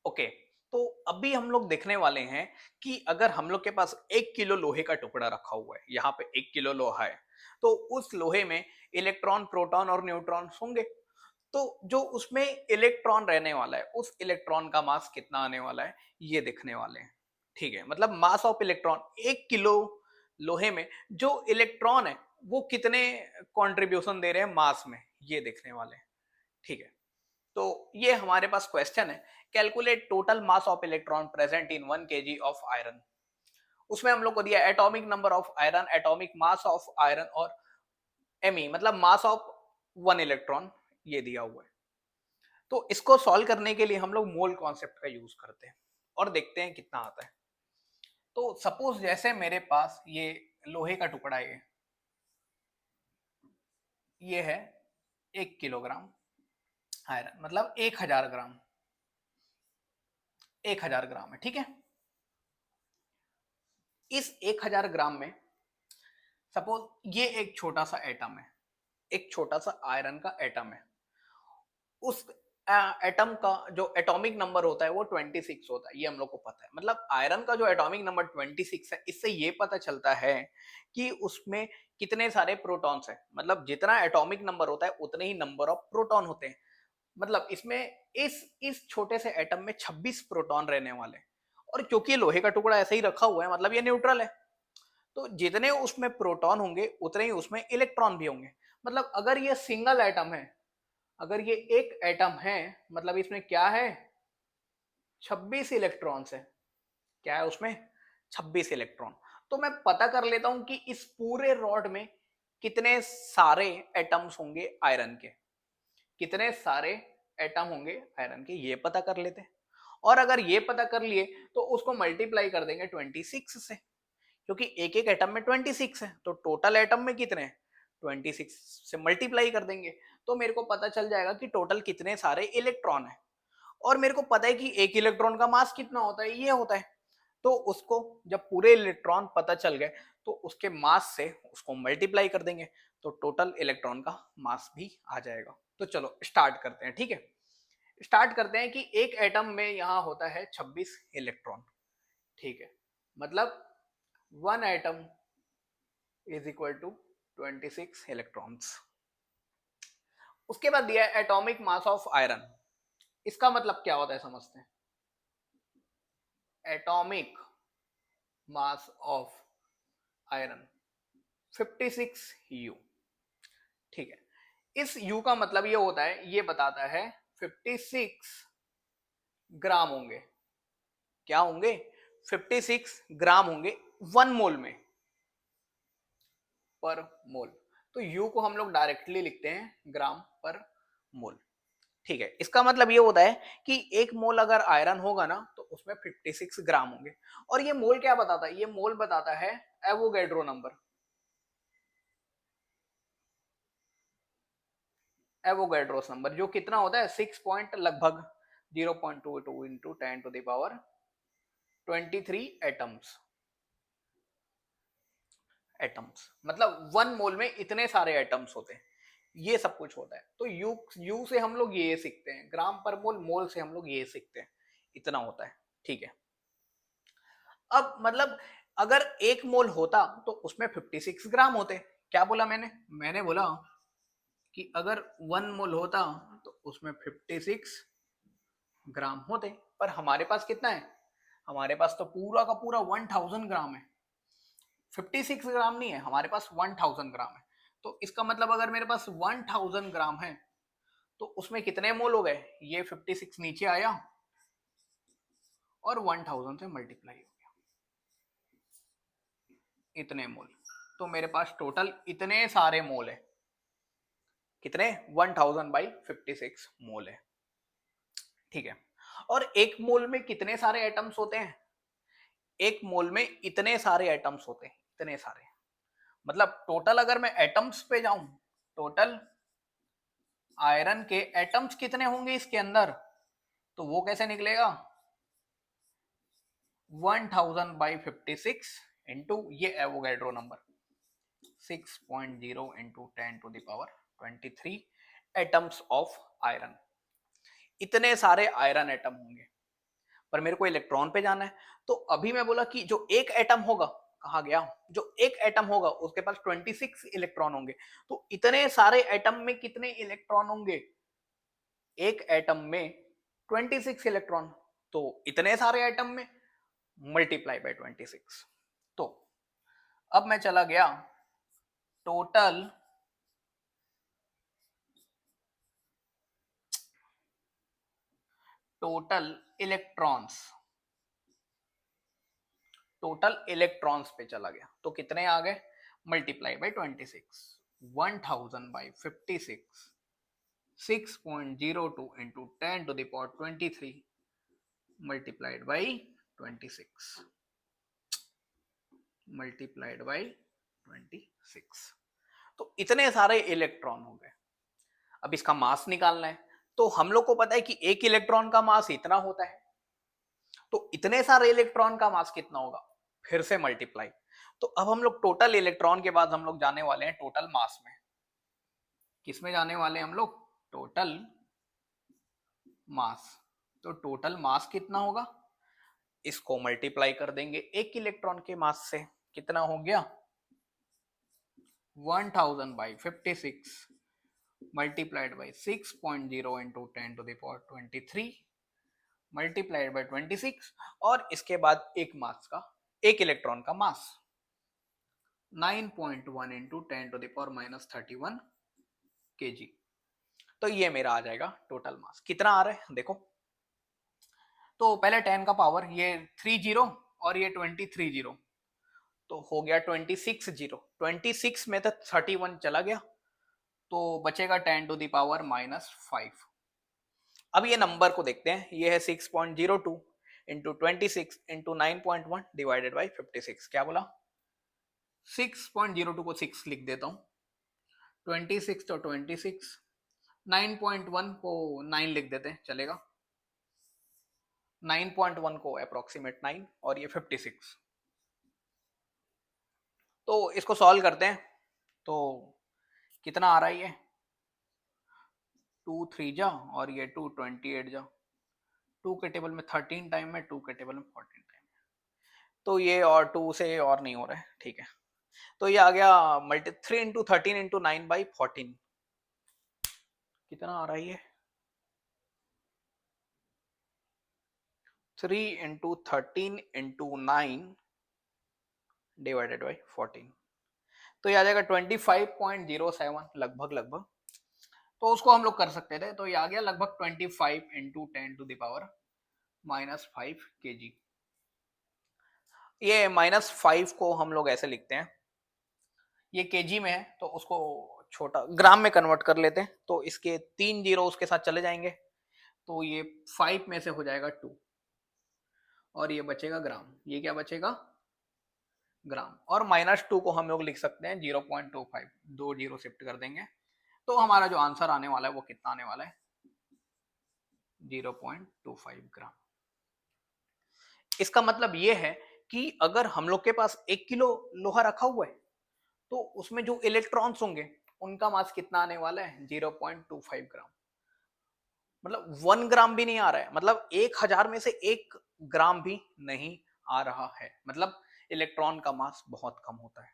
Okay, तो अभी हम लोग देखने वाले हैं कि अगर हम लोग के पास 1 किलो लोहे का टुकड़ा रखा हुआ है, यहाँ पे 1 किलो लोहा है, तो उस लोहे में इलेक्ट्रॉन, प्रोटॉन और न्यूट्रॉन होंगे। तो जो उसमें इलेक्ट्रॉन रहने वाला है, उस इलेक्ट्रॉन का मास कितना आने वाला है, ये देखने वाले हैं। ठीक है, मतलब मास ऑफ इलेक्ट्रॉन 1 किलो लोहे में जो इलेक्ट्रॉन है वो कितने कंट्रीब्यूशन दे रहे हैं मास में, ये देखने वाले हैं। ठीक है, तो ये हमारे पास क्वेश्चन है, calculate total mass of electron present in 1 kg of iron. उसमें हम लोग को दिया atomic number of iron, atomic mass of iron और एमई मतलब मास ऑफ वन इलेक्ट्रॉन, ये दिया हुआ है। तो इसको सॉल्व करने के लिए हम लोग मोल कॉन्सेप्ट का यूज करते हैं और देखते हैं कितना आता है। तो सपोज जैसे मेरे पास ये लोहे का टुकड़ा है, ये है 1 किलोग्राम आयरन, मतलब 1000 ग्राम, 1000 ग्राम है। ठीक है, इस 1000 ग्राम में सपोज ये एक छोटा सा एटम है, एक छोटा सा आयरन का एटम है। उस एटम का जो एटॉमिक नंबर होता है वो 26 होता है, ये हम लोग को पता है। मतलब आयरन का जो एटॉमिक नंबर 26 है, इससे ये पता चलता है कि उसमें कितने सारे प्रोटॉन्स हैं। मतलब जितना एटॉमिक नंबर होता है उतने ही नंबर ऑफ प्रोटॉन होते हैं। मतलब इसमें इस छोटे से एटम में 26 प्रोटॉन रहने वाले हैं। और क्योंकि लोहे का टुकड़ा ऐसे ही रखा हुआ है, मतलब ये न्यूट्रल है, तो जितने उसमें प्रोटॉन होंगे उतने ही उसमें इलेक्ट्रॉन भी होंगे। मतलब अगर ये सिंगल एटम है, अगर ये एक एटम है, मतलब इसमें क्या है, 26 इलेक्ट्रॉन्स है। क्या है उसमें, 26 इलेक्ट्रॉन। तो मैं पता कर लेता हूं कि इस पूरे रॉड में कितने सारे एटम्स होंगे आयरन के, कितने सारे एटम होंगे आयरन के, ये पता कर लेते हैं। और अगर ये पता कर लिए तो उसको मल्टीप्लाई कर देंगे 26 से, क्योंकि एक एक एटम में 26 है, तो टोटल एटम में कितने हैं, 26 से मल्टीप्लाई कर देंगे। तो मेरे को पता चल जाएगा कि टोटल कितने सारे इलेक्ट्रॉन है। और मेरे को पता है कि एक इलेक्ट्रॉन का मास कितना होता है, ये होता है। तो उसको जब पूरे इलेक्ट्रॉन पता चल गए तो उसके मास से उसको मल्टीप्लाई कर देंगे, तो टोटल इलेक्ट्रॉन का मास भी आ जाएगा। तो चलो स्टार्ट करते हैं। ठीक है, स्टार्ट करते हैं कि एक एटम में यहाँ होता है 26 इलेक्ट्रॉन। ठीक है, मतलब one atom is equal to 26 electrons. उसके बाद दिया है एटॉमिक मास ऑफ आयरन। इसका मतलब क्या होता है समझते हैं। Atomic mass of iron 56 you. ठीक है, इस यू का मतलब ये होता है, ये बताता है 56 ग्राम होंगे। क्या होंगे, 56 ग्राम होंगे 1 मोल में, पर मोल। तो यू को हम लोग डायरेक्टली लिखते हैं ग्राम पर मोल। ठीक है, इसका मतलब ये होता है कि 1 मोल अगर आयरन होगा ना तो उसमें 56 ग्राम होंगे। और ये मोल क्या बताता है, ये मोल बताता है एवोगैड्रो नंबर। एवोगैड्रोस नंबर जो कितना होता है 6 पॉइंट लगभग 0.22 इंटू 10⁻23 एटम्स। एटम्स मतलब 1 मोल में इतने सारे एटम्स होते हैं, ये सब कुछ होता है। तो यू से हम लोग ये सीखते हैं, ग्राम पर मोल, मोल से हम लोग ये सीखते हैं, इतना होता है। ठीक है, अब मतलब अगर 1 मोल होता तो उसमें 56 ग्राम होते। क्या बोला मैंने, मैंने बोला कि अगर 1 मोल होता तो उसमें 56 ग्राम होते। पर हमारे पास कितना है, हमारे पास तो पूरा का पूरा 1000 ग्राम है। 56 ग्राम नहीं है, हमारे पास 1000 ग्राम है। तो इसका मतलब अगर मेरे पास 1000 ग्राम है तो उसमें कितने मोल हो गए, ये 56 नीचे आया और 1000 से मल्टीप्लाई हो गया, इतने मोल। तो मेरे पास टोटल इतने सारे मोल है, कितने, 1000/56 मोल है। ठीक है, और 1 मोल में कितने सारे एटम्स होते हैं, 1 मोल में इतने सारे एटम्स होते हैं, इतने सारे। मतलब टोटल अगर मैं एटम्स पे जाऊं, टोटल आयरन के एटम्स कितने होंगे इसके अंदर, तो वो कैसे निकलेगा, 1000/56 इंटू ये Avogadro number 6.0 into 10⁻23 atoms of iron. इतने सारे आयरन एटम होंगे। पर मेरे को इलेक्ट्रॉन पे जाना है। तो अभी मैं बोला कि जो एक एटम होगा, कहा गया जो एक एटम होगा उसके पास 26 इलेक्ट्रॉन होंगे। तो इतने सारे एटम में कितने इलेक्ट्रॉन होंगे? एक एटम में 26 इलेक्ट्रॉन। तो इतने सारे एटम में मल्टीप्लाई बाय 26। तो अब मैं चला गया टोटल इलेक्ट्रॉन्स, टोटल इलेक्ट्रॉन्स पे चला गया। तो कितने आ गए? Multiply by 26, 1000 by 56, 6.02 into 10 to the power 23 multiplied by 26, multiplied by 26। तो इतने सारे इलेक्ट्रॉन हो गए। अब इसका मास निकालना है। तो हम लोग को पता है कि एक इलेक्ट्रॉन का मास इतना होता है। तो इतने सारे इलेक्ट्रॉन का मास कितना होगा? फिर से मल्टीप्लाई। तो अब हम लोग टोटल इलेक्ट्रॉन के बाद हम लोग जाने वाले हैं टोटल मास में। किसमें जाने वाले हैं हम लोग? Total mass. तो टोटल मास कितना होगा? इसको मल्टीप्लाई कर देंगे एक इलेक्ट्रॉन के मास से। कितना हो गया? 1000 by 56 multiplied by 6.0 into 10 to the power 23 multiplied by 26। और इसके बाद एक मास का, एक इलेक्ट्रॉन का mass 9.1 into 10 to the power minus 31 kg। तो ये मेरा आ जाएगा टोटल मास। कितना आ रहा है देखो। तो पहले 10 का पावर, ये 3 जीरो और ये 23 जीरो, तो हो गया 26 जीरो। 26 में तो 31 चला गया, तो बचेगा 10 टू द पावर माइनस 5। अब ये नंबर को देखते हैं। ये है 6.02 इंटू 26 इंटू 9.1 डिवाइडेड बाई 56। क्या बोला? 6.02 को 6 लिख देता हूँ, 26 तो 26, 9.1 को 9 लिख देते हैं, चलेगा। 9.1 को अप्रोक्सीमेट 9 और ये 56। तो इसको सॉल्व करते हैं। तो कितना आ रहा है? ये 2 3 जा और ये 2 28 जा। 2 के टेबल में 13 टाइम है, 2 के टेबल में 14 टाइम है। तो ये और 2 से और नहीं हो रहा है, ठीक है। तो ये आ गया 3 इंटू 13 इंटू 9 बाई 14। कितना आ रहा है ये? 3 इंटू 13 इंटू 9 डिवाइडेड बाई 14। तो ये आ जाएगा 25.07 लगभग लगभग। तो उसको हम लोग कर सकते थे। तो ये आ गया लगभग 25 into 10 to the power minus 5 kg। ये माइनस 5 को हम लोग ऐसे लिखते हैं, ये केजी में है तो उसको छोटा ग्राम में कन्वर्ट कर लेते हैं। तो इसके 3 जीरो उसके साथ चले जाएंगे, तो ये 5 में से हो जाएगा 2 और ये बचेगा ग्राम। ये क्या बचेगा? ग्राम। और माइनस 2 को हम लोग लिख सकते हैं 0.25, 2 जीरो शिफ्ट कर देंगे। तो हमारा जो आंसर आने वाला है वो कितना आने वाला है? 0.25 ग्राम। इसका मतलब ये है कि अगर हम लोग के पास 1 किलो लोहा रखा हुआ है तो उसमें जो इलेक्ट्रॉन्स होंगे उनका मास कितना आने वाला है? 0.25 ग्राम। मतलब 1 ग्राम भी नहीं आ रहा है, मतलब 1000 में से 1 ग्राम भी नहीं आ रहा है। मतलब इलेक्ट्रॉन का मास बहुत कम होता है।